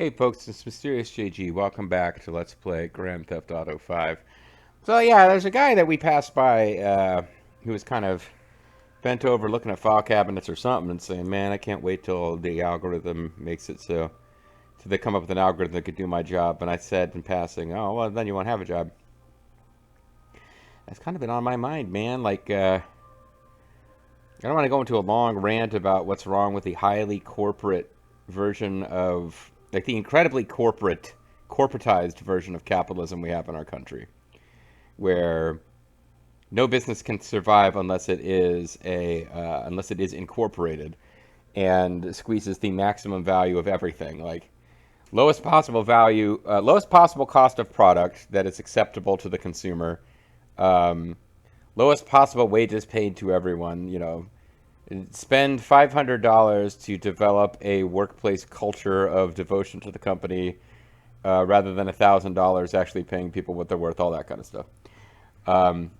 Hey folks, it's Mysterious JG. Welcome back to Let's Play Grand Theft Auto 5. So yeah, there's a guy that we passed by who was kind of bent over looking at file cabinets or something and saying, man, I can't wait till the algorithm makes it so they come up with an algorithm that could do my job. And I said in passing, oh, well, then you won't have a job. That's kind of been on my mind, man. I don't want to go into a long rant about what's wrong with the highly corporate version of, like the incredibly corporatized version of capitalism we have in our country, where no business can survive unless it is incorporated and squeezes the maximum value of everything, like lowest possible value, lowest possible cost of product that is acceptable to the consumer, um, lowest possible wages paid to everyone, spend $500 to develop a workplace culture of devotion to the company rather than $1,000 actually paying people what they're worth, all that kind of stuff. Um,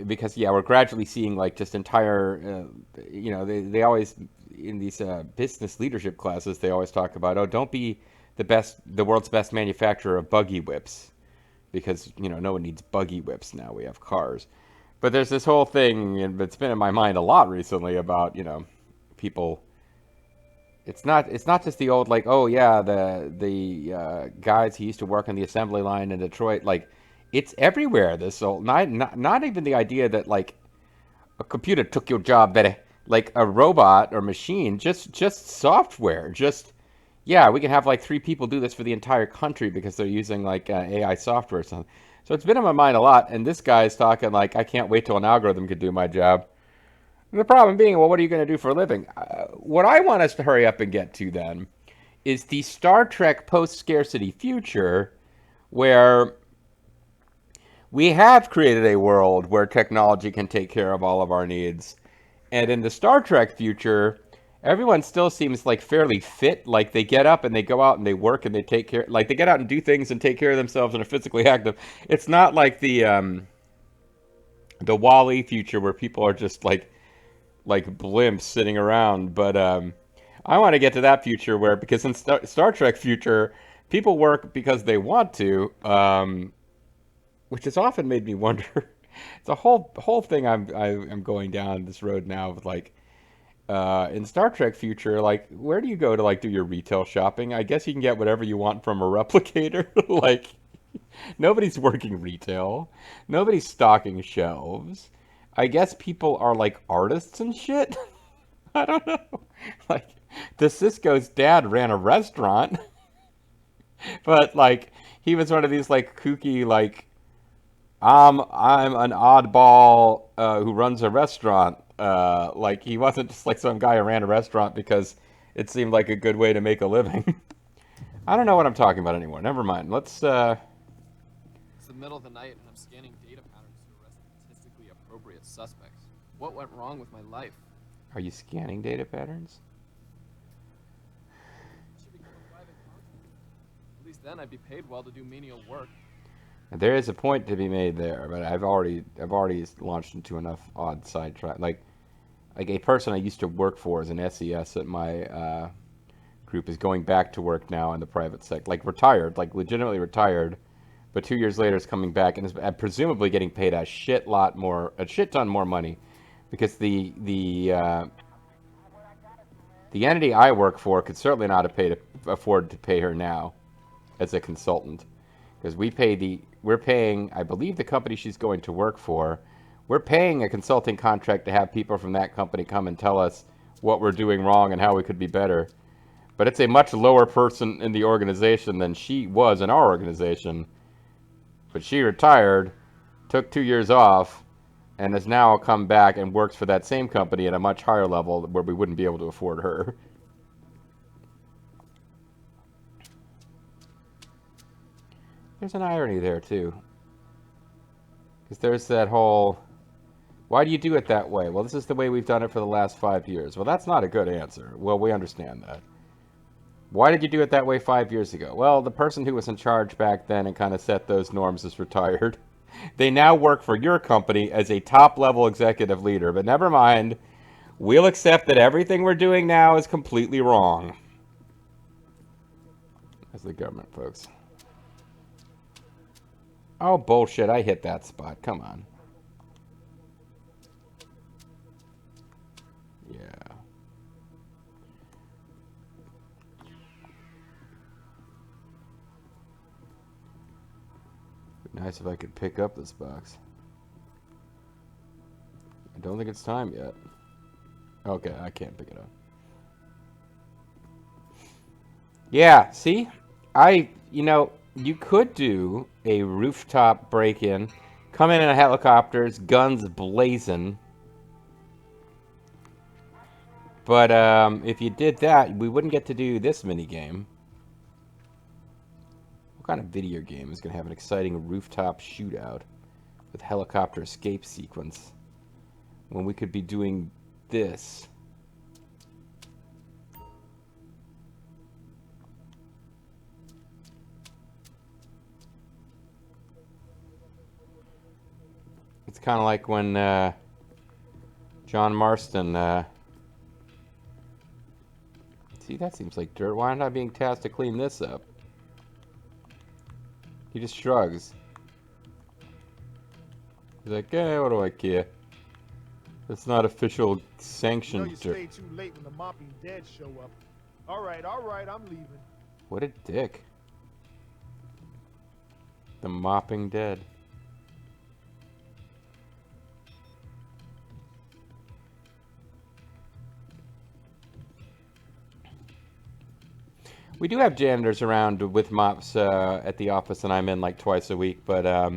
because yeah, we're gradually seeing like just entire, they always in these business leadership classes they always talk about, oh, don't be the world's best manufacturer of buggy whips, because no one needs buggy whips now. We have cars. But there's this whole thing, and it's been in my mind a lot recently about people. It's not just the old like, oh yeah, the guys who used to work on the assembly line in Detroit. Like it's everywhere. This old not even the idea that like a computer took your job, that like a robot or machine, just software, just yeah, we can have like three people do this for the entire country because they're using like AI software or something. So it's been in my mind a lot, and this guy's talking like, I can't wait till an algorithm could do my job. And the problem being, well, what are you going to do for a living? What I want us to hurry up and get to then is the Star Trek post-scarcity future where we have created a world where technology can take care of all of our needs. And in the Star Trek future, everyone still seems like fairly fit. Like they get up and they go out and they work and they take care, like they get out and do things and take care of themselves and are physically active. It's not like the Wall-E future where people are just like blimps sitting around. But I want to get to that future where, because in Star Trek future, people work because they want to, which has often made me wonder. It's a whole thing I'm going down this road now with like in Star Trek future, like where do you go to like do your retail shopping? I guess you can get whatever you want from a replicator. Like nobody's working retail, nobody's stocking shelves. I guess people are like artists and shit. I don't know. Like the Cisco's dad ran a restaurant, but like he was one of these like kooky like, I'm an oddball who runs a restaurant. Like he wasn't just like some guy who ran a restaurant because it seemed like a good way to make a living. I don't know what I'm talking about anymore. Never mind. Let's. It's the middle of the night and I'm scanning data patterns to arrest statistically appropriate suspects. What went wrong with my life? Are you scanning data patterns? I should become a private contractor. At least then I'd be paid well to do menial work. There is a point to be made there, but I've already launched into enough odd sidetrack. Like a person I used to work for as an SES at my group is going back to work now in the private sector, like retired, like legitimately retired, but 2 years later is coming back and is presumably getting paid a shit ton more money, because the entity I work for could certainly not afford to pay her now as a consultant, because we're paying, I believe the company she's going to work for, we're paying a consulting contract to have people from that company come and tell us what we're doing wrong and how we could be better. But it's a much lower person in the organization than she was in our organization. But she retired, took 2 years off, and has now come back and works for that same company at a much higher level where we wouldn't be able to afford her. There's an irony there, too. Because there's that whole, why do you do it that way? Well, this is the way we've done it for the last 5 years. Well, that's not a good answer. Well, we understand that. Why did you do it that way 5 years ago? Well, the person who was in charge back then and kind of set those norms is retired. They now work for your company as a top-level executive leader. But never mind. We'll accept that everything we're doing now is completely wrong. That's the government, folks. Oh, bullshit. I hit that spot. Come on. Yeah. Be nice if I could pick up this box. I don't think it's time yet. Okay, I can't pick it up. Yeah, see? You could do a rooftop break-in, come in helicopters, guns blazing. But if you did that, we wouldn't get to do this minigame. What kind of video game is going to have an exciting rooftop shootout with helicopter escape sequence when we could be doing this? It's kind of like when John Marston... See, that seems like dirt. Why aren't I being tasked to clean this up? He just shrugs. He's like, eh, what do I care? It's not official sanctioned You dirt. stayed too late when the mopping dead show up. All right, I'm leaving. What a dick. The mopping dead. We do have janitors around with mops at the office, and I'm in like twice a week. But I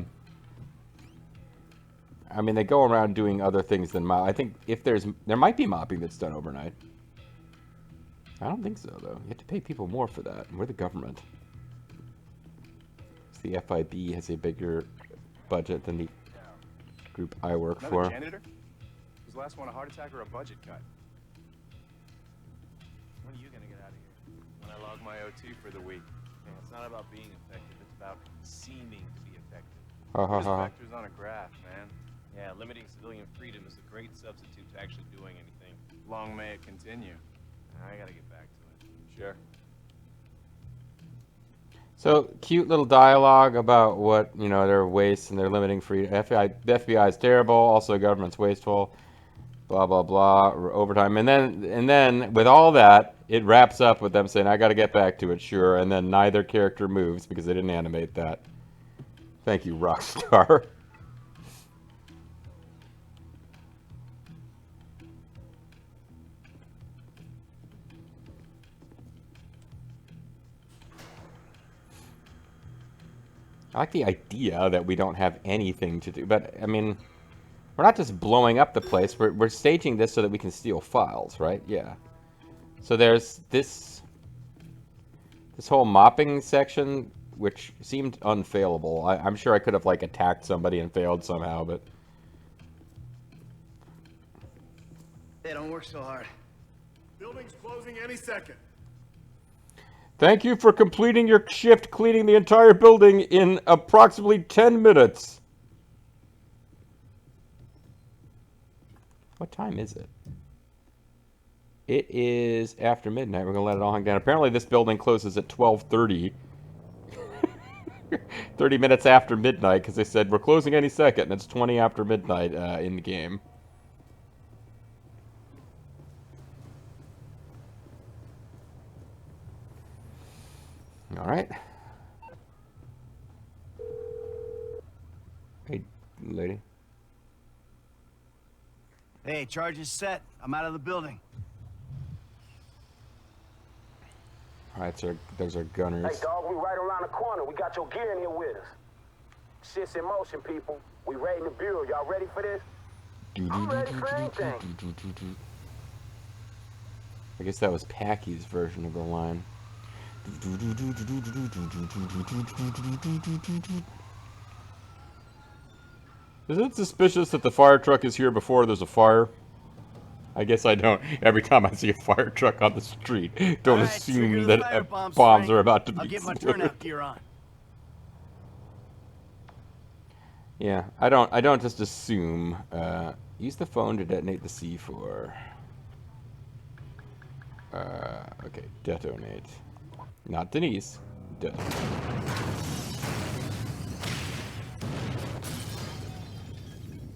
mean, they go around doing other things than mop. I think if there might be mopping that's done overnight. I don't think so though. You have to pay people more for that. And we're the government. The FIB has a bigger budget than the group I work Another for. janitor? Was the last one a heart attack or a budget cut? When are you gonna get out of here? When I log my OT for the week. Man, it's not about being effective, it's about seeming to be effective. Ha ha There's ha. vectors on a graph, man. Yeah, limiting civilian freedom is a great substitute to actually doing anything. Long may it continue. I gotta get back to it. Sure. So cute little dialogue about what their waste and their limiting freedom. The FBI is terrible. Also, government's wasteful. Blah blah blah. Overtime, and then with all that, it wraps up with them saying, "I got to get back to it, sure." And then neither character moves because they didn't animate that. Thank you, Rockstar. I like the idea that we don't have anything to do, but I mean, we're not just blowing up the place. We're staging this so that we can steal files, right? Yeah. So there's this whole mopping section, which seemed unfailable. I'm sure I could have like attacked somebody and failed somehow, but Hey, don't work so hard. Building's closing any second. thank you for completing your shift cleaning the entire building in approximately 10 minutes. What time is it? It is after midnight. We're going to let it all hang down. Apparently this building closes at 12:30. 30 minutes after midnight, because they said we're closing any second, and it's 20 after midnight in the game. All right. Hey, lady. Hey, charge is set. I'm out of the building. All right, so those are gunners. Hey, dog, we right around the corner. We got your gear in here with us. Shit's in motion, people. We raiding the bureau. Y'all ready for this? I'm ready for anything. I guess that was Packy's version of the line. Is it suspicious that the fire truck is here before there's a fire? I guess I don't. Every time I see a fire truck on the street, don't All right, trigger assume the that firebomb bombs string. are about to be I'll get my exploded. turnout gear on. Yeah, I don't just assume. Use the phone to detonate the C4. Okay, detonate. Not Denise. Duh.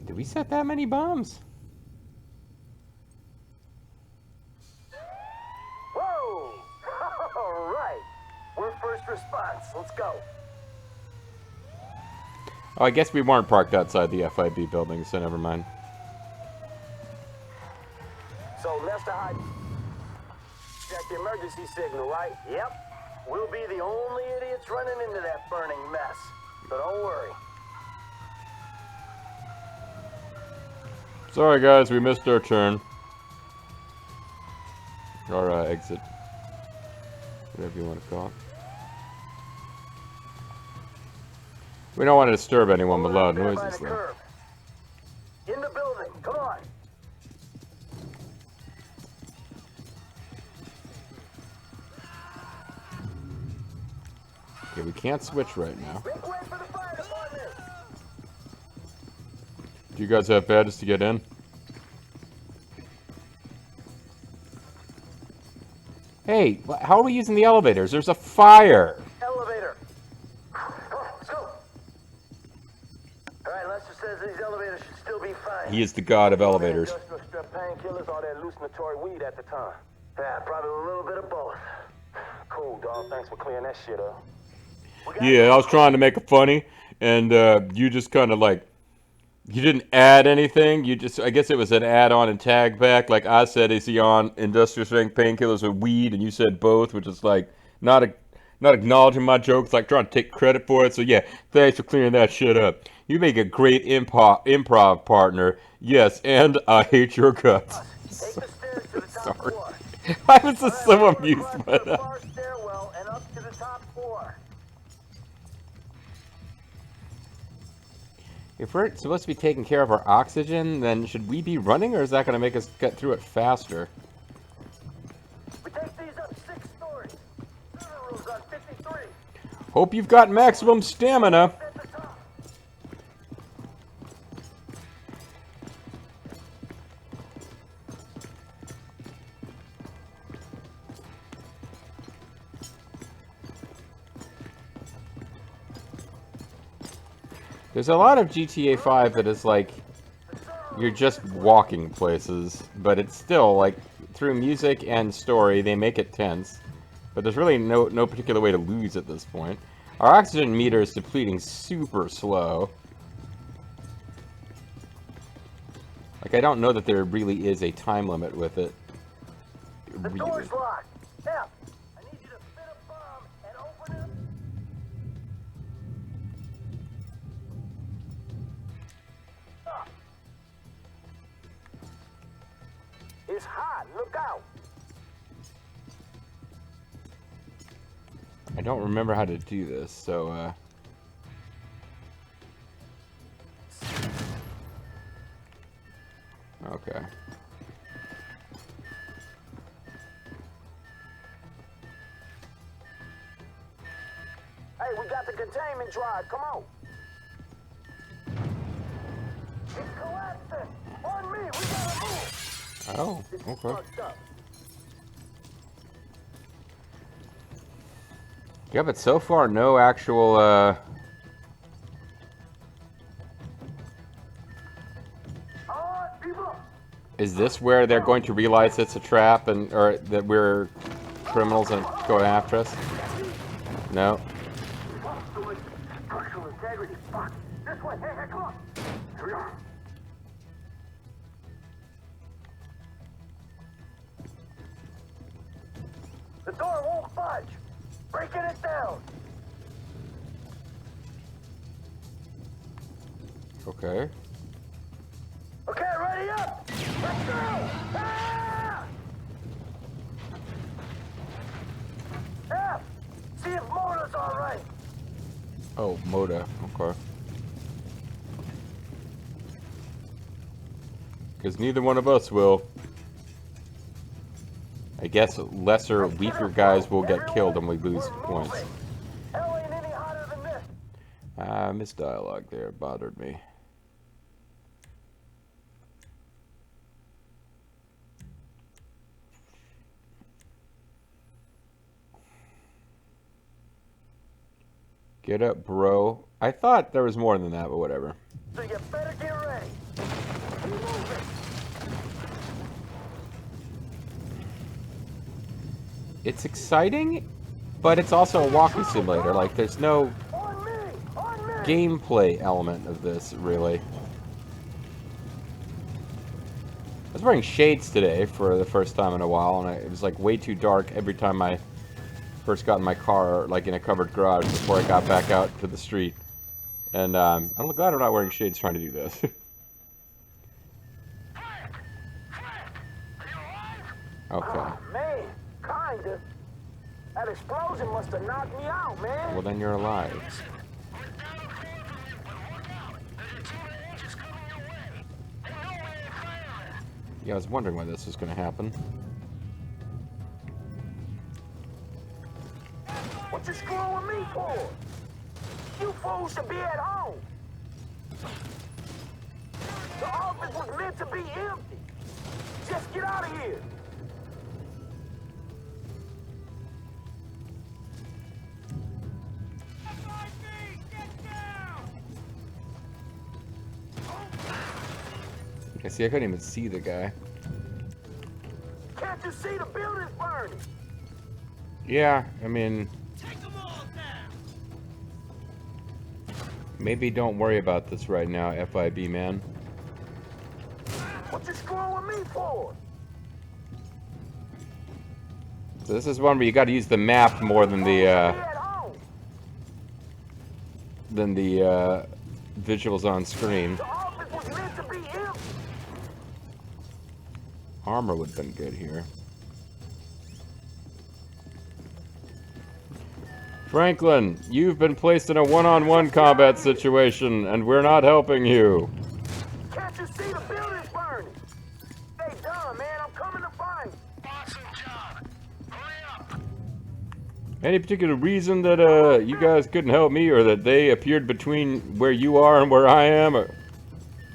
Did we set that many bombs? Whoa! All right. We're first response. Let's go. Oh, I guess we weren't parked outside the FIB building, so never mind. So Lester High, check the emergency signal, right? Yep. We'll be the only idiots running into that burning mess. So don't worry. Sorry, guys, we missed our turn. Or exit. Whatever you want to call it. We don't want to disturb anyone with loud Over there by noises, the though. curb. In the building. Come on. Okay, we can't switch right now. Make way for the fire department. Do you guys have badges to get in? Hey, how are we using the elevators? There's a fire! Elevator. Come on, let's go. All right, Lester says these elevators should still be fine. He is the god of elevators. Industrial strep painkillers or that hallucinatory weed at the time. Yeah, probably a little bit of both. Cool, dog. Thanks for clearing that shit up. Yeah, I was trying to make it funny, and you just kind of like, you didn't add anything. You just, I guess it was an add-on and tag back. Like I said, is he on industrial strength painkillers or weed? And you said both, which is like not acknowledging my jokes, like trying to take credit for it. So yeah, thanks for clearing that shit up. You make a great improv partner. Yes, and I hate your guts. Take the stairs to the top Sorry. floor. I was just so All right, amused across by the that. far stairwell and up to the top floor. If we're supposed to be taking care of our oxygen, then should we be running, or is that going to make us get through it faster? We take these up 6 stories. Server room's on 53. Hope you've got maximum stamina. At the top. There's a lot of GTA 5 that is like, you're just walking places, but it's still like, through music and story, they make it tense. But there's really no particular way to lose at this point. Our oxygen meter is depleting super slow. Like, I don't know that there really is a time limit with it. The Really. door's locked. F, I need you to spin a bomb and open it. Up. It's hot. Look out. I don't remember how to do this, so, okay. Hey, we got the containment drive. Come on. It's collapsing. On me. We gotta move. Oh, This is okay. fucked up. Yeah, but so far, no actual, On, people. is this where they're going to realize it's a trap and, or that we're criminals and go after us? No? Structural integrity. Fuck. This way. Hey, come on. Here we are. The door won't budge. Breaking it down. Okay. Okay, ready up. Let's go. Ah! F, see if motor's all right. Oh, Moda. Okay. Because neither one of us will. I guess lesser, weaker guys will get killed and we lose points. Hell ain't any hotter than this. Missed dialogue there. Bothered me. Get up, bro. I thought there was more than that, but whatever. So you better get ready. Keep moving. It's exciting, but it's also a walking simulator. Like, there's no On me! On me! gameplay element of this, really. I was wearing shades today for the first time in a while, and it was like way too dark every time I first got in my car, like in a covered garage, before I got back out to the street. And I'm glad I'm not wearing shades trying to do this. Okay. Oh, man, kinda. That explosion must have knocked me out, man. Well, then you're alive. Yeah, I was wondering when this was going to happen. What you screwing me for? You fools should be at home. The office was meant to be empty. Just get out of here. I see, I couldn't even see the guy. Can't you see the building's burning? Yeah, I mean... Maybe don't worry about this right now, FIB man. What you screwing me for? So this is one where you got to use the map more than Be the at home. visuals on screen. The office was meant to be empty. Armor would have been good here. Franklin, you've been placed in a one-on-one combat situation, and we're not helping you. Can't you see the building's burning? Stay done, man. I'm coming to find you. Awesome job. Hurry up. Any particular reason that you guys couldn't help me, or that they appeared between where you are and where I am? Or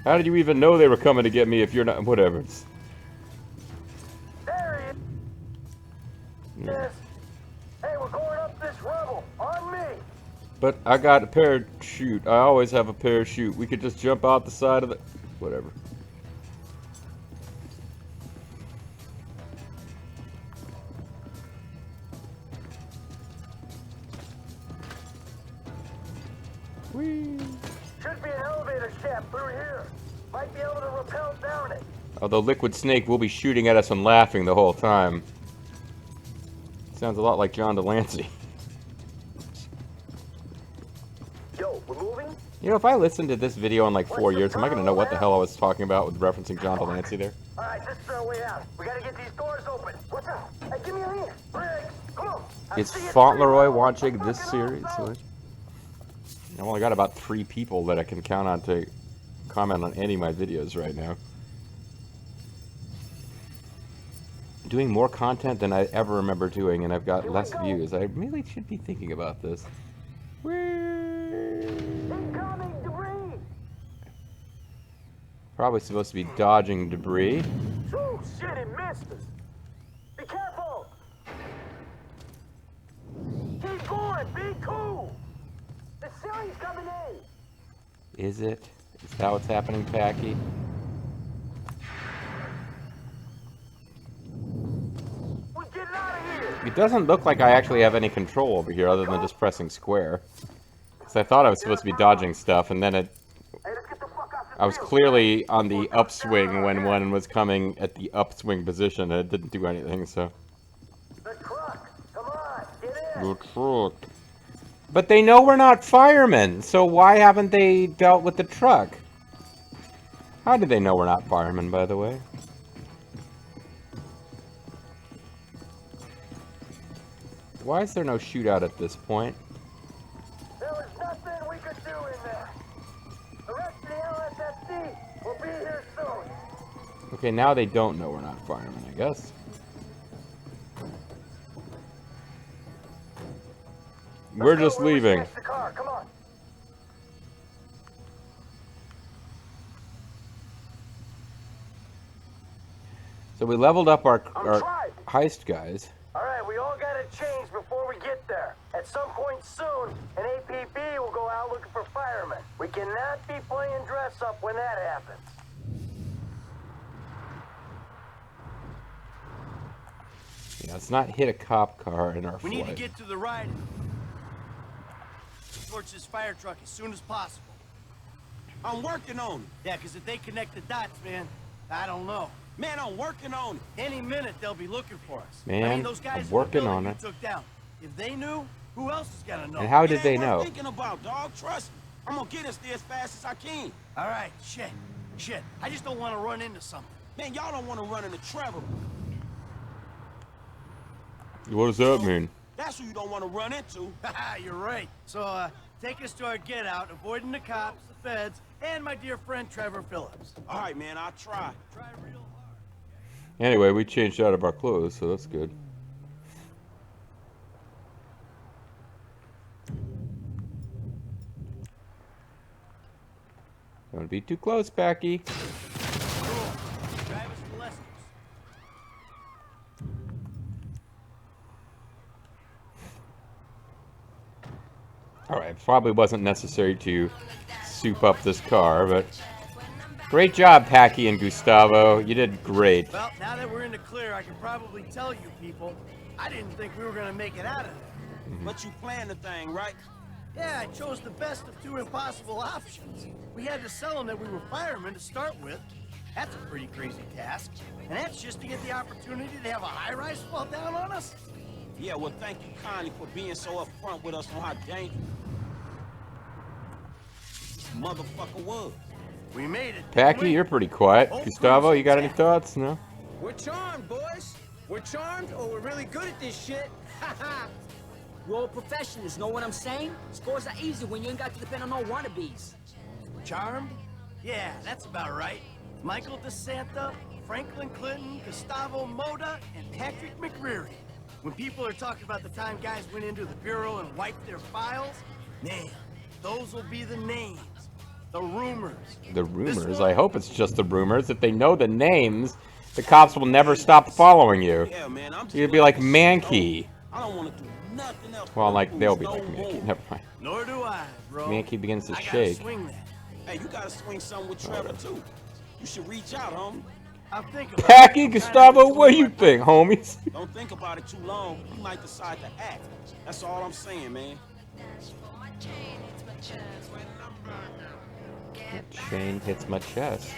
how did you even know they were coming to get me if you're not... Whatever. There he is. Yes. Hey, we're going up this rubble. On me. But I got a parachute. I always have a parachute. We could just jump out the side of the... Whatever. Whee! Should be an elevator shaft through here. Might be able to rappel down it. Although Liquid Snake will be shooting at us and laughing the whole time. Sounds a lot like John Delancey. Yo, we're moving? You know, if I listened to this video in like 4 years, am I going to know what the hell I was talking about with referencing John Delancey there? Alright, this is our way out. We gotta get these doors open. What's up? Hey, give me a hand. Briggs, come on. I Is see it. Fauntleroy watching this Fucking series? awesome. I've only got about 3 people that I can count on to comment on any of my videos right now. Doing more content than I ever remember doing, and I've got less views. I really should be thinking about this. Incoming debris. Probably supposed to be dodging debris. Oh, shit, it missed us. Be careful. Keep going. Be cool. The ceiling's coming in. Is it? Is that what's happening, Packy? We're getting out of here. It doesn't look like I actually have any control over here other than just pressing square. Because I thought I was supposed to be dodging stuff, and then Hey, let's get the fuck out the I was field. clearly on the upswing when one was coming at the upswing position, and it didn't do anything, so... The truck. Come on. Get in. The truck. But they know we're not firemen, so why haven't they dealt with the truck? How did they know we're not firemen, by the way? Why is there no shootout at this point? There was nothing we could do in there. The rest of the LSFC will be here soon. Okay, now they don't know we're not firemen, I guess. We're just Let's go, leaving. catch the car. Come on. So we leveled up our I'm driving. heist guys. All right, we all gotta change before we get there. At some point soon, an APB will go out looking for firemen. We cannot be playing dress up when that happens. Yeah, let's not hit a cop car in our We need to flight. get to the ride. Torch this fire truck as soon as possible. I'm working on it. Yeah, because if they connect the dots, man, I don't know. Man, I'm working on it. Any minute they'll be looking for us. I Man, mean, those guys I'm in the working building on you it. took down. If they knew, who else is gonna know? And how It did ain't they worth know? thinking about, dog. Trust me. I'm gonna get us there as fast as I can. All right, shit. I just don't want to run into something. Man, y'all don't want to run into Trevor. What does that mean? That's who you don't want to run into. Haha, you're right. So, take us to our get out, avoiding the cops, the feds, and my dear friend Trevor Phillips. All right, man, I'll try. Try real hard. Anyway, we changed out of our clothes, so that's good. Don't be too close, Packy. Cool. Drive us to Lester's. Alright, probably wasn't necessary to soup up this car, but great job, Packy and Gustavo. You did great. Well, now that we're in the clear, I can probably tell you people, I didn't think we were gonna make it out of there. But you planned the thing, right? Yeah, I chose the best of two impossible options. We had to sell them that we were firemen to start with. That's a pretty crazy task. And that's just to get the opportunity to have a high-rise fall down on us? Yeah, well, thank you kindly for being so upfront with us on how dangerous this motherfucker was. We made it. Packy, you're pretty quiet. Oh, Gustavo, you got any cruising. thoughts? No? We're charmed, boys. We're charmed, or we're really good at this shit. We're all professionals, know what I'm saying? Scores are easy when you ain't got to depend on no wannabes. Charmed? Yeah, that's about right. Michael DeSanta, Franklin Clinton, Gustavo Moda, and Patrick McReary. When people are talking about the time guys went into the bureau and wiped their files, man, those will be the names. The rumors. The This rumors? one- I hope it's just the rumors. If they know the names, the cops will never stop following you. Yeah, man, I'm just You'd be like letting this shit Mankey. go. I don't want to do nothing else. Well, but like, they'll be lose like no Mankey. more. Never mind. Nor do I, bro. Mankey begins to I gotta shake. swing that. Hey, you gotta swing something with Trevor, too. You should reach out, homie. I'm thinking about Packy, it. Gustavo, what do you think, homies? Don't think about it too long. You might decide to act. That's all I'm saying, man. Chain hits my chest.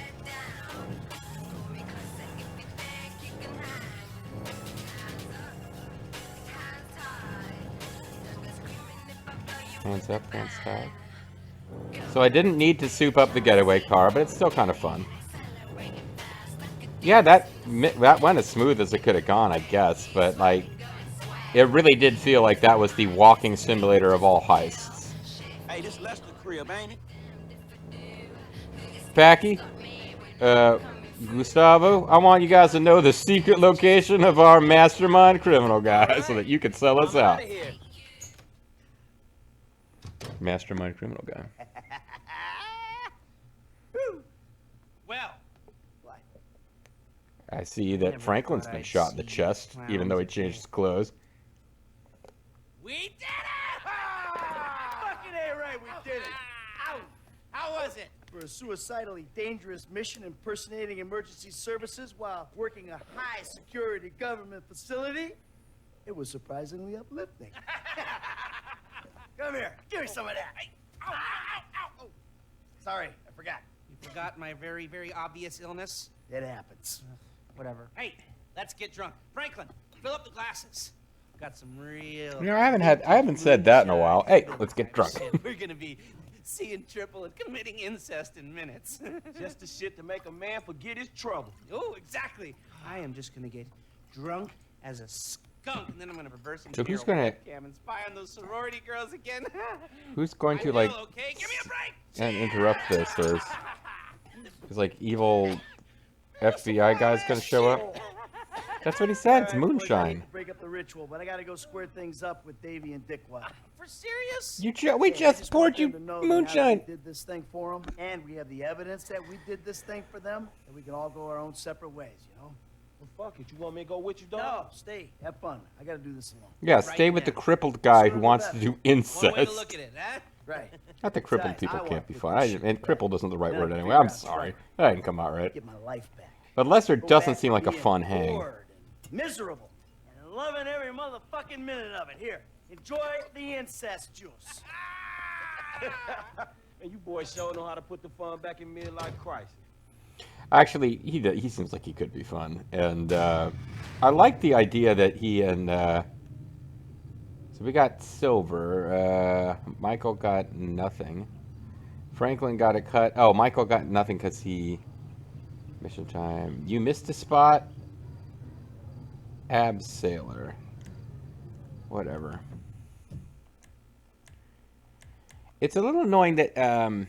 Hands up, hands tied. So I didn't need to soup up the getaway car, but it's still kind of fun. Yeah, that went as smooth as it could have gone, I guess. But like, it really did feel like that was the walking simulator of all heists. Hey, this Lester crib, ain't it? Packy, Gustavo, I want you guys to know the secret location of our mastermind criminal guy so that you can sell us I'm out. outta here. Mastermind criminal guy. Well, I see that Franklin's been shot in the chest, even though he changed his clothes. we did it! Fucking A right, we did it. Ow! How was it? For a suicidally dangerous mission impersonating emergency services while working a high security government facility, it was surprisingly uplifting. Come here, give me some of that. Ow, ow, ow, ow. Sorry, I forgot. You forgot my very, very obvious illness? It happens. Whatever. Hey, let's get drunk. Franklin, fill up the glasses. Got some real... You know, I haven't said that in a while. Hey, let's get drunk. We're gonna be seeing triple and committing incest in minutes. Just the shit to make a man forget his trouble. Oh, exactly. I am just gonna get drunk as a skunk, and then I'm gonna reverse So engineer who's gonna- webcam and spy on those sorority girls again. Who's going I to will, like okay? Give me a break. and interrupt this? Or is like evil FBI guys gonna show up? That's what he said. It's All right, boys, I hate moonshine. to break up the ritual, but I gotta go square things up with Davey and Dickwad. For serious? We Yeah, I just want poured you them to know that now that moonshine. We did this thing for them, and we have the evidence that we did this thing for them, and we can all go our own separate ways, you know? Well, fuck it. You want me to go with you, dog? No, stay. Have fun. I gotta do this alone. Yeah, stay with the crippled guy who wants to do One way to incest. look at it, huh? Right. Not that crippled Besides, people I can't want be to fun. put this shit And together. crippled isn't the right Then I word can anyway. figure I'm out sorry. Trevor. That didn't come out right. Get my life back. But Lester Go doesn't back seem to like a being fun hang. bored and miserable. And loving every motherfucking minute of it. Here, enjoy the incest juice. And you boys sure know how to put the fun back in midlife crisis. Actually, he seems like he could be fun. And I like the idea that he and... so we got silver. Michael got nothing. Franklin got a cut. Oh, Michael got nothing because he... Mission time. You missed a spot. Abseiler. Whatever. It's a little annoying that... no,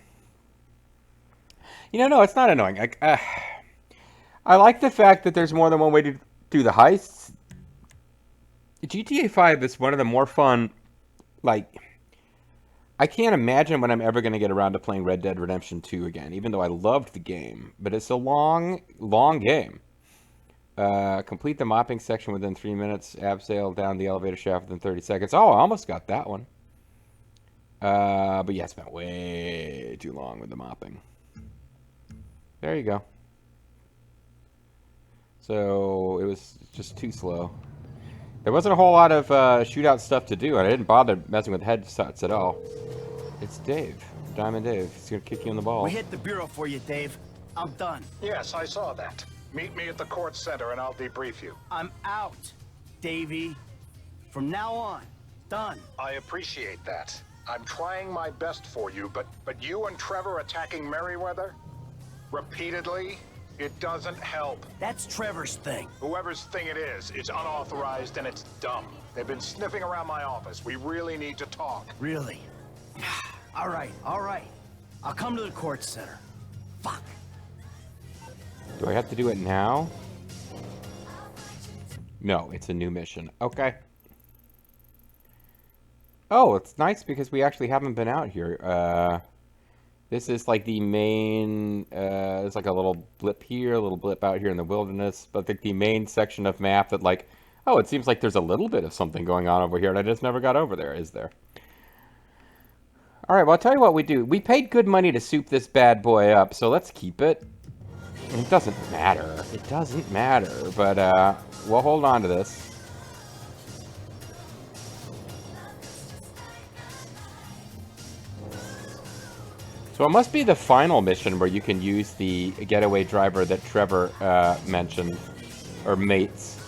it's not annoying. I like the fact that there's more than one way to do the heists. GTA 5 is one of the more fun, like... I can't imagine when I'm ever going to get around to playing Red Dead Redemption 2 again, even though I loved the game. But it's a long, long game. Complete the mopping section within 3 minutes. Abseil down the elevator shaft within 30 seconds. Oh, I almost got that one. But yeah, I spent way too long with the mopping. There you go. So, it was just too slow. There wasn't a whole lot of shootout stuff to do, and I didn't bother messing with headshots at all. It's Dave. Diamond Dave. He's gonna kick you in the balls. We hit the bureau for you, Dave. I'm done. Yes, I saw that. Meet me at the court center and I'll debrief you. I'm out, Davey. From now on, done. I appreciate that. I'm trying my best for you, but you and Trevor attacking Merriweather? Repeatedly? It doesn't help. That's Trevor's thing. Whoever's thing it is, it's unauthorized and it's dumb. They've been sniffing around my office. We really need to talk. Really? All right, all right. I'll come to the court center. Fuck. Do I have to do it now? No, it's a new mission. Okay. Oh, it's nice because we actually haven't been out here. This is like the main, it's like a little blip here, a little blip out here in the wilderness, but the main section of map that like, oh, it seems like there's a little bit of something going on over here and I just never got over there, is there? Alright, well, I'll tell you what we do. We paid good money to soup this bad boy up, so let's keep it. It doesn't matter. It doesn't matter, but we'll hold on to this. So it must be the final mission where you can use the getaway driver that Trevor mentioned, or mates,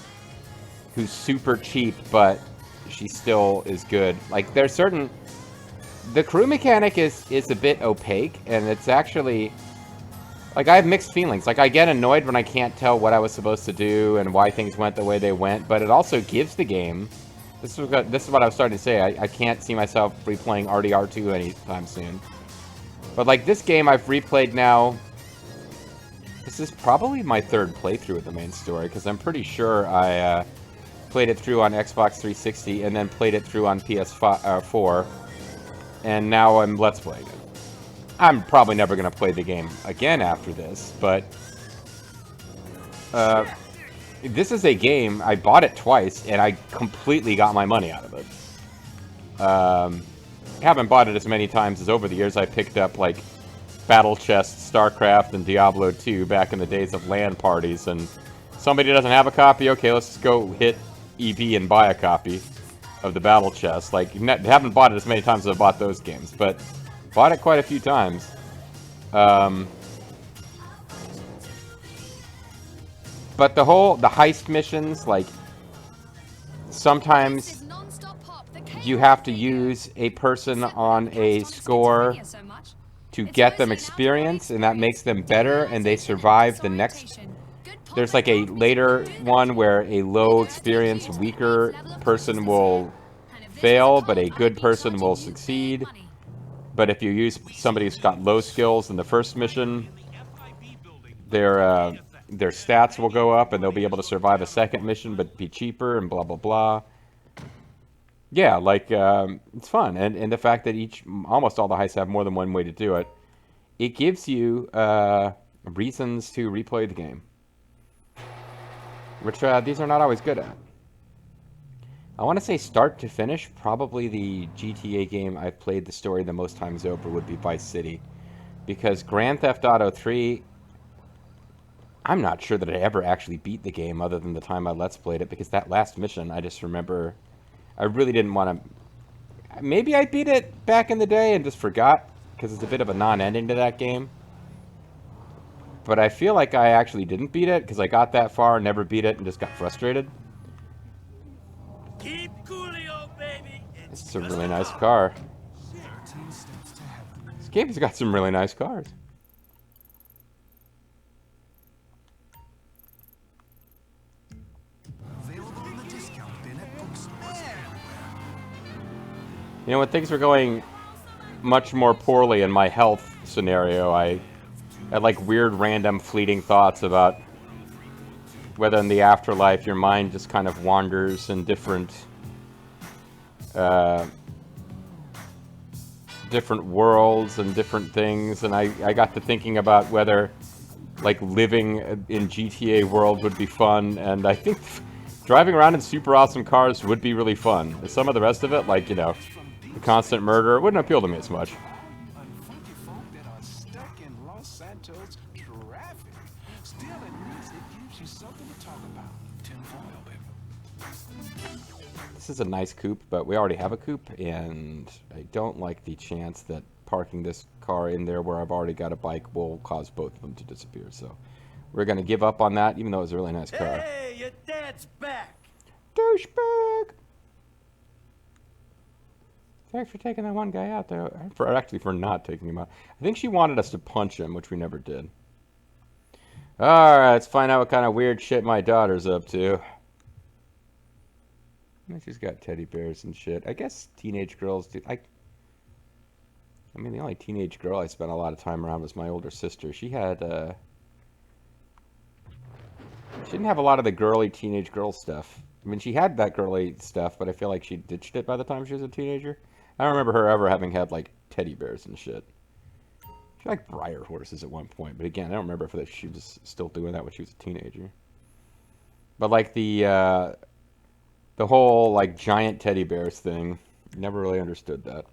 who's super cheap, but she still is good. Like, there's certain... The crew mechanic is a bit opaque, and it's actually... Like, I have mixed feelings. Like, I get annoyed when I can't tell what I was supposed to do and why things went the way they went, but it also gives the game... This is what I was starting to say. I can't see myself replaying RDR2 anytime soon. But, like, this game I've replayed now... This is probably my third playthrough of the main story, because I'm pretty sure I played it through on Xbox 360 and then played it through on PS4, and now I'm Let's Playing it. I'm probably never going to play the game again after this, but... this is a game, I bought it twice, and I completely got my money out of it. Haven't bought it as many times as over the years. I picked up, like, Battle Chest, StarCraft, and Diablo 2 back in the days of LAN parties, and somebody doesn't have a copy, okay, let's just go hit EB and buy a copy of the Battle Chest. Like, haven't bought it as many times as I bought those games, but bought it quite a few times. But the heist missions, like, sometimes you have to use a person on a score to get them experience, and that makes them better, and they survive the next... There's like a later one where a low experience, weaker person will fail, but a good person will succeed. But if you use somebody who's got low skills in the first mission, their stats will go up, and they'll be able to survive a second mission, but be cheaper, and blah, blah, blah. Yeah, like, it's fun. And the fact that almost all the heists have more than one way to do it, it gives you reasons to replay the game. which these are not always good at. I want to say start to finish, probably the GTA game I've played the story the most times over would be Vice City. Because Grand Theft Auto 3, I'm not sure that I ever actually beat the game other than the time I Let's Played it, because that last mission, I just remember, I really didn't want to... Maybe I beat it back in the day and just forgot, because it's a bit of a non-ending to that game. But I feel like I actually didn't beat it, because I got that far, never beat it, and just got frustrated. Keep coolio, baby. It's a really nice car. This game's got some really nice cars. You know, when things were going much more poorly in my health scenario, I had like weird, random, fleeting thoughts about whether in the afterlife your mind just kind of wanders in different different worlds and different things, and I got to thinking about whether like living in GTA world would be fun, and I think driving around in super awesome cars would be really fun. Some of the rest of it, like, you know, the constant murder, wouldn't appeal to me as much. This is a nice coupe, but we already have a coupe, and I don't like the chance that parking this car in there where I've already got a bike will cause both of them to disappear. So we're going to give up on that, even though it's a really nice car. Hey, your dad's back. Douchebag! Thanks for taking that one guy out, though. For not taking him out. I think she wanted us to punch him, which we never did. Alright, let's find out what kind of weird shit my daughter's up to. She's got teddy bears and shit. I guess teenage girls do. I mean, the only teenage girl I spent a lot of time around was my older sister. She had, she didn't have a lot of the girly teenage girl stuff. I mean, she had that girly stuff, but I feel like she ditched it by the time she was a teenager. I don't remember her ever having had, like, teddy bears and shit. She liked briar horses at one point, but again, I don't remember if she was still doing that when she was a teenager. But, like, the whole, like, giant teddy bears thing, never really understood that.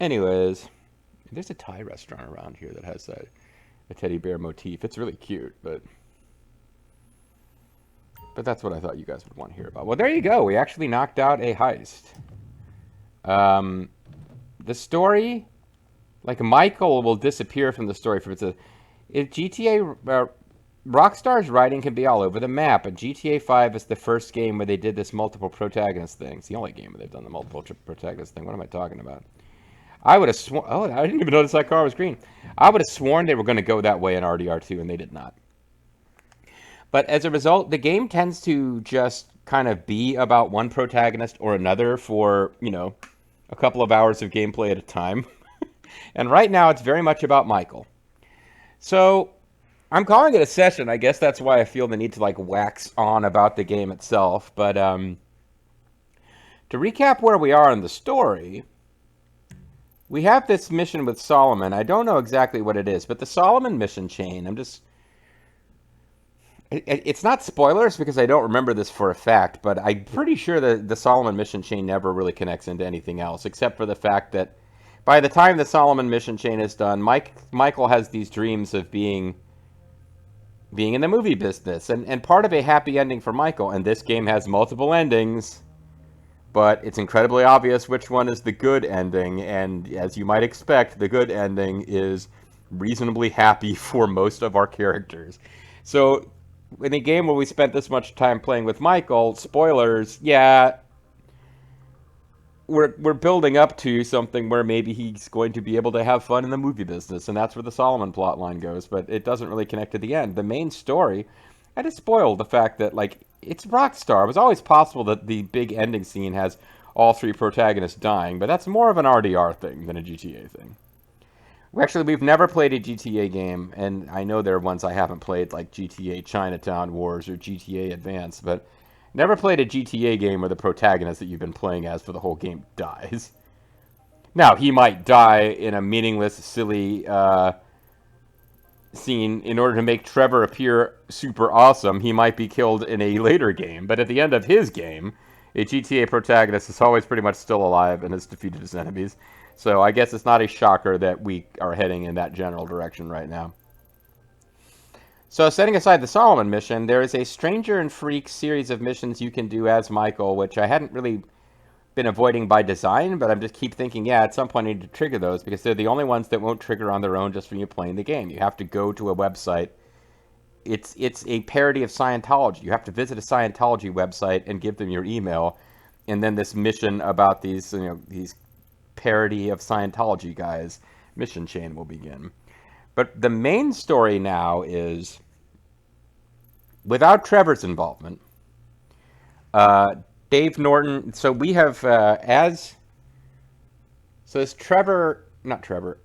Anyways, there's a Thai restaurant around here that has a teddy bear motif. It's really cute, but that's what I thought you guys would want to hear about. Well, there you go. We actually knocked out a heist. The story, like, Michael will disappear from the story if GTA... Rockstar's writing can be all over the map, but GTA 5 is the first game where they did this multiple protagonist thing. It's the only game where they've done the multiple protagonist thing. What am I talking about? I would have sworn... Oh, I didn't even notice that car was green. I would have sworn they were going to go that way in RDR2, and they did not. But as a result, the game tends to just kind of be about one protagonist or another for, you know, a couple of hours of gameplay at a time. And right now, it's very much about Michael. So I'm calling it a session. I guess that's why I feel the need to, like, wax on about the game itself. But to recap where we are in the story, we have this mission with Solomon. I don't know exactly what it is, but the Solomon mission chain, it's not spoilers because I don't remember this for a fact, but I'm pretty sure that the Solomon mission chain never really connects into anything else, except for the fact that by the time the Solomon mission chain is done, Michael has these dreams of being in the movie business, and part of a happy ending for Michael, and this game has multiple endings, but it's incredibly obvious which one is the good ending, and as you might expect, the good ending is reasonably happy for most of our characters. So in a game where we spent this much time playing with Michael, spoilers, yeah, we're building up to something where maybe he's going to be able to have fun in the movie business, and that's where the Solomon plotline goes, but it doesn't really connect to the end. The main story, I just spoiled the fact that, like, it's Rockstar. It was always possible that the big ending scene has all three protagonists dying, but that's more of an RDR thing than a GTA thing. We've never played a GTA game, and I know there are ones I haven't played, like GTA Chinatown Wars or GTA Advance, but never played a GTA game where the protagonist that you've been playing as for the whole game dies. Now, he might die in a meaningless, silly, scene, in order to make Trevor appear super awesome, he might be killed in a later game. But at the end of his game, a GTA protagonist is always pretty much still alive and has defeated his enemies. So I guess it's not a shocker that we are heading in that general direction right now. So setting aside the Solomon mission, there is a Stranger and Freak series of missions you can do as Michael, which I hadn't really been avoiding by design, but I just keep thinking, yeah, at some point I need to trigger those because they're the only ones that won't trigger on their own just from you playing the game. You have to go to a website. It's a parody of Scientology. You have to visit a Scientology website and give them your email, and then this mission about these parody of Scientology guys mission chain will begin. But the main story now is, without Trevor's involvement, Dave Norton. So we have so it's Trevor, not Trevor,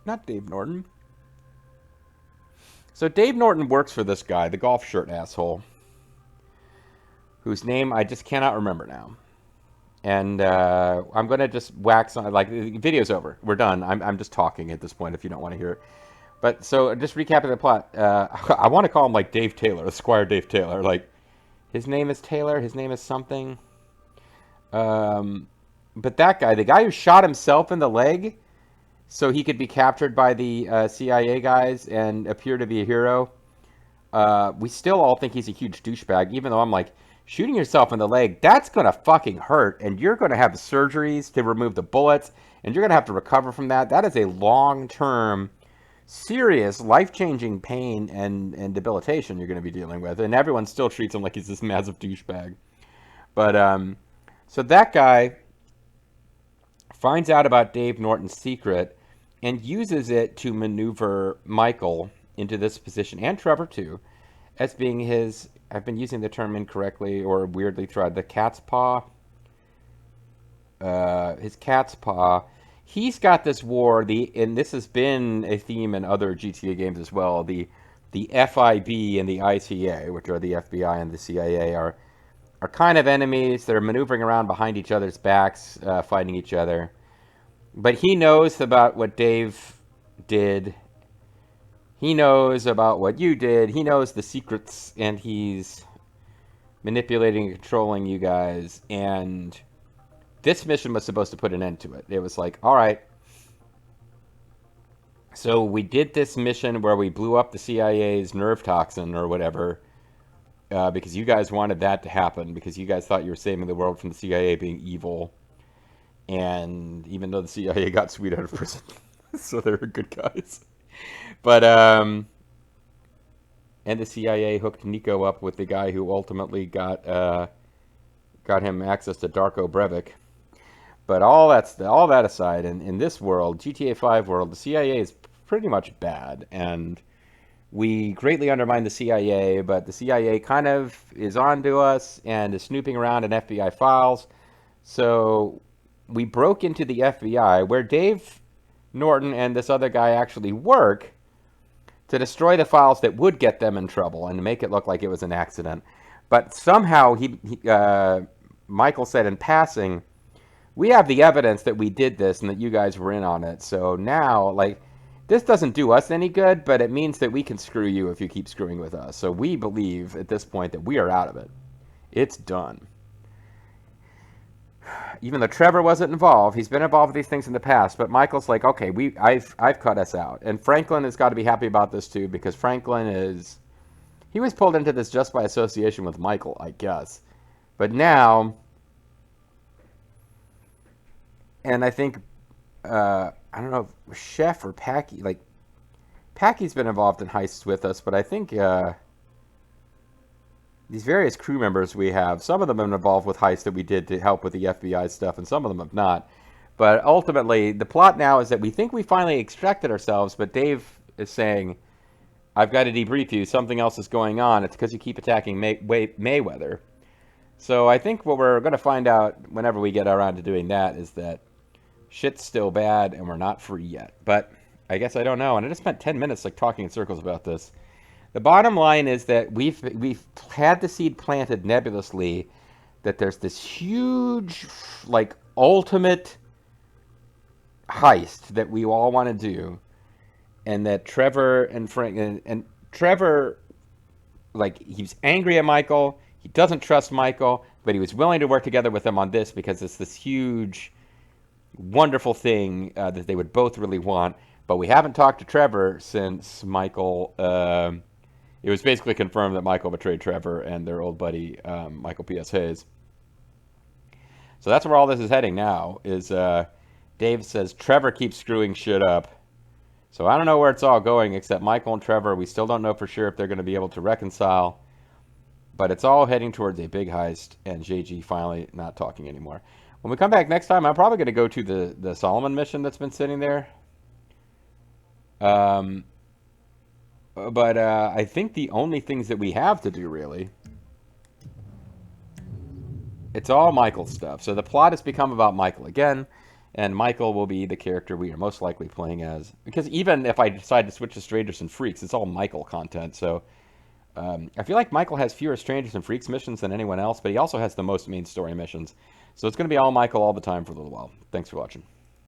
not Dave Norton. So Dave Norton works for this guy, the golf shirt asshole, whose name I just cannot remember now. And I'm going to just wax on, like, the video's over. We're done. I'm just talking at this point if you don't want to hear it. But so just recapping the plot, I want to call him like Dave Taylor, Squire Dave Taylor. Like, his name is Taylor, his name is something. But that guy, the guy who shot himself in the leg so he could be captured by the CIA guys and appear to be a hero, we still all think he's a huge douchebag, even though I'm like, shooting yourself in the leg, that's going to fucking hurt, and you're going to have surgeries to remove the bullets, and you're going to have to recover from that. That is a long-term, serious, life-changing pain and debilitation you're going to be dealing with, and everyone still treats him like he's this massive douchebag. But, so that guy finds out about Dave Norton's secret and uses it to maneuver Michael into this position, and Trevor too, as being his, I've been using the term incorrectly or weirdly throughout, the cat's paw. His cat's paw. He's got this war, and this has been a theme in other GTA games as well, the FIB and the ICA, which are the FBI and the CIA, are kind of enemies. They're maneuvering around behind each other's backs, fighting each other. But he knows about what Dave did. He knows about what you did. He knows the secrets, and he's manipulating and controlling you guys. And this mission was supposed to put an end to it. It was like, all right. So we did this mission where we blew up the CIA's nerve toxin or whatever, because you guys wanted that to happen, because you guys thought you were saving the world from the CIA being evil. And even though the CIA got sweet out of prison, so they were good guys. But, and the CIA hooked Nico up with the guy who ultimately got him access to Darko Breivik. But all that aside, in this world, GTA 5 world, the CIA is pretty much bad. And we greatly undermine the CIA, but the CIA kind of is on to us and is snooping around in FBI files. So we broke into the FBI, where Dave Norton and this other guy actually work, to destroy the files that would get them in trouble and to make it look like it was an accident. But somehow Michael said in passing, we have the evidence that we did this and that you guys were in on it. So now, like, this doesn't do us any good, but it means that we can screw you if you keep screwing with us. So we believe at this point that we are out of it. It's done. Even though Trevor wasn't involved, he's been involved with these things in the past, but Michael's like, okay, I've cut us out. And Franklin has got to be happy about this too, because Franklin he was pulled into this just by association with Michael, I guess. But now, and I think, I don't know if Chef or Packy, like, Packy's been involved in heists with us, but I think, these various crew members we have, some of them have been involved with heists that we did to help with the FBI stuff, and some of them have not. But ultimately, the plot now is that we think we finally extracted ourselves, but Dave is saying, I've got to debrief you, something else is going on. It's because you keep attacking Mayweather. So I think what we're going to find out whenever we get around to doing that is that shit's still bad and we're not free yet. But I guess I don't know. And I just spent 10 minutes like talking in circles about this. The bottom line is that we've had the seed planted nebulously that there's this huge, like, ultimate heist that we all want to do, and that Trevor and Frank and Trevor, like, he's angry at Michael. He doesn't trust Michael, but he was willing to work together with him on this because it's this huge, wonderful thing that they would both really want. But we haven't talked to Trevor since Michael. It was basically confirmed that Michael betrayed Trevor and their old buddy Michael P.S. Hayes. So that's where all this is heading now. Is Dave says Trevor keeps screwing shit up. So I don't know where it's all going, except Michael and Trevor, we still don't know for sure if they're going to be able to reconcile. But it's all heading towards a big heist, and JG finally not talking anymore. When we come back next time, I'm probably going to go to the Solomon mission that's been sitting there. But I think the only things that we have to do, really, it's all Michael stuff. So the plot has become about Michael again. And Michael will be the character we are most likely playing as. Because even if I decide to switch to Strangers and Freaks, it's all Michael content. So I feel like Michael has fewer Strangers and Freaks missions than anyone else, but he also has the most main story missions. So it's going to be all Michael all the time for a little while. Thanks for watching.